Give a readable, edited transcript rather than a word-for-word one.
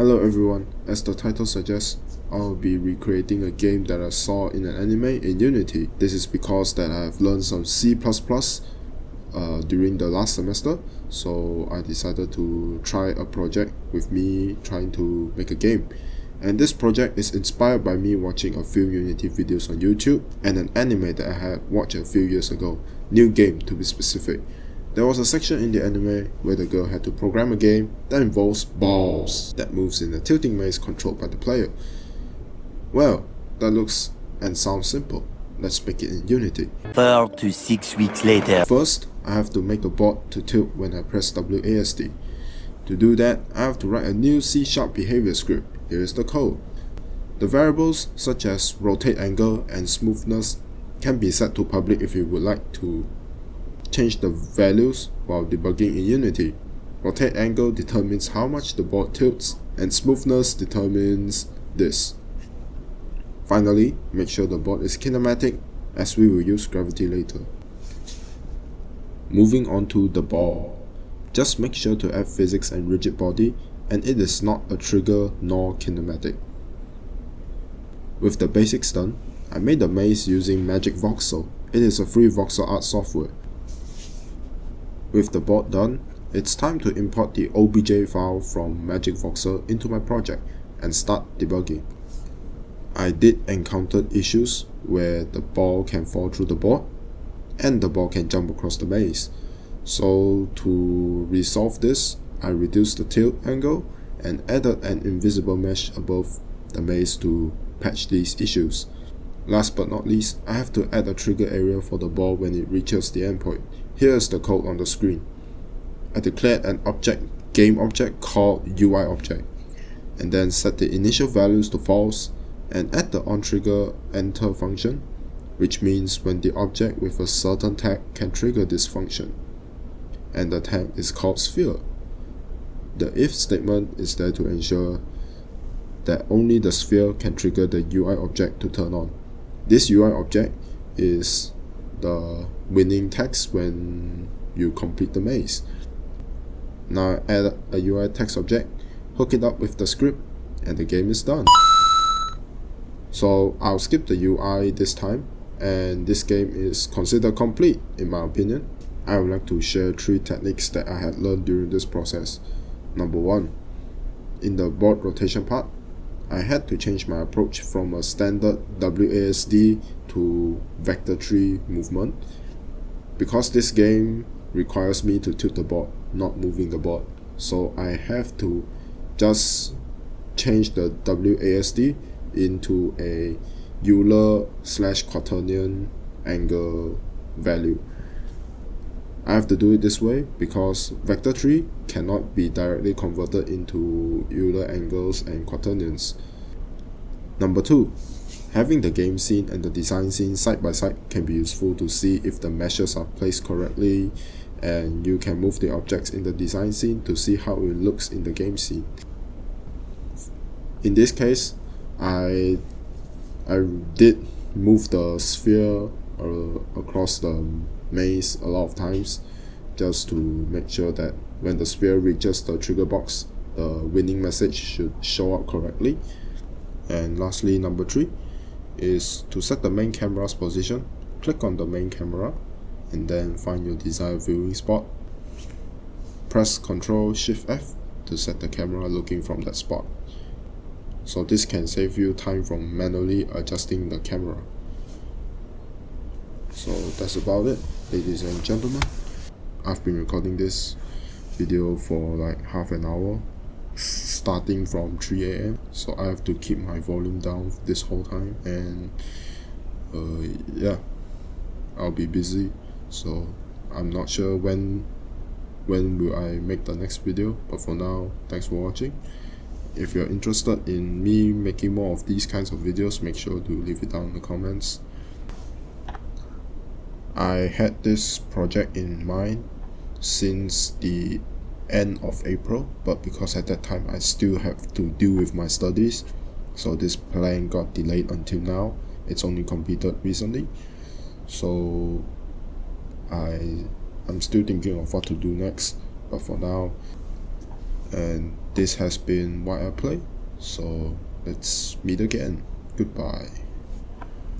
Hello everyone, as the title suggests, I'll be recreating a game that I saw in an anime in Unity. This is because that I have learned some C++ during the last semester, so I decided to try a project with me trying to make a game. And this project is inspired by me watching a few Unity videos on YouTube and an anime that I had watched a few years ago, New Game to be specific. There was a section in the anime where the girl had to program a game that involves balls that moves in a tilting maze controlled by the player. Well, that looks and sounds simple. Let's make it in Unity. 4 to 6 weeks later. First, I have to make a board to tilt when I press WASD. To do that, I have to write a new C# behavior script. Here is the code. The variables such as rotate angle and smoothness can be set to public if you would like to change the values while debugging in Unity. Rotate angle determines how much the board tilts, and smoothness determines this. Finally, make sure the board is kinematic, as we will use gravity later. Moving on to the ball. Just make sure to add physics and rigid body, and it is not a trigger nor kinematic. With the basics done, I made the maze using Magic Voxel. It is a free voxel art software. With the board done, it's time to import the OBJ file from Magic Voxel into my project and start debugging. I did encounter issues where the ball can fall through the board and the ball can jump across the maze. So to resolve this, I reduced the tilt angle and added an invisible mesh above the maze to patch these issues. Last but not least, I have to add a trigger area for the ball when it reaches the endpoint. Here is the code on the screen. I declared an game object called UI object, and then set the initial values to false and add the onTrigger enter function, which means when the object with a certain tag can trigger this function, and the tag is called sphere. The if statement is there to ensure that only the sphere can trigger the UI object to turn on. This UI object is the winning text when you complete the maze. Now add a UI text object, hook it up with the script, and the game is done. So I'll skip the UI this time, and this game is considered complete in my opinion. I would like to share 3 techniques that I had learned during this process. Number 1. In the board rotation part, I had to change my approach from a standard WASD to vector tree movement, because this game requires me to tilt the board, not moving the board. So I have to just change the WASD into a Euler/quaternion angle value. I have to do it this way because vector tree cannot be directly converted into Euler angles and quaternions. Number 2. Having the game scene and the design scene side by side can be useful to see if the meshes are placed correctly, and you can move the objects in the design scene to see how it looks in the game scene. In this case, I did move the sphere across the maze a lot of times, just to make sure that when the sphere reaches the trigger box, the winning message should show up correctly. And lastly, number 3 is to set the main camera's position. Click on the main camera and then find your desired viewing spot. Press Ctrl+Shift+F to set the camera looking from that spot. So this can save you time from manually adjusting the camera. So that's about it, ladies and gentlemen. I've been recording this video for like half an hour, starting from 3 AM, so I have to keep my volume down this whole time, and yeah, I'll be busy, so I'm not sure when will I make the next video, but for now, thanks for watching. If you're interested in me making more of these kinds of videos, make sure to leave it down in the comments. I had this project in mind since the end of April, but because at that time I still have to deal with my studies, so this plan got delayed until now. It's only completed recently, so I'm still thinking of what to do next, but for now, and This has been Why I Play, so let's meet again. Goodbye.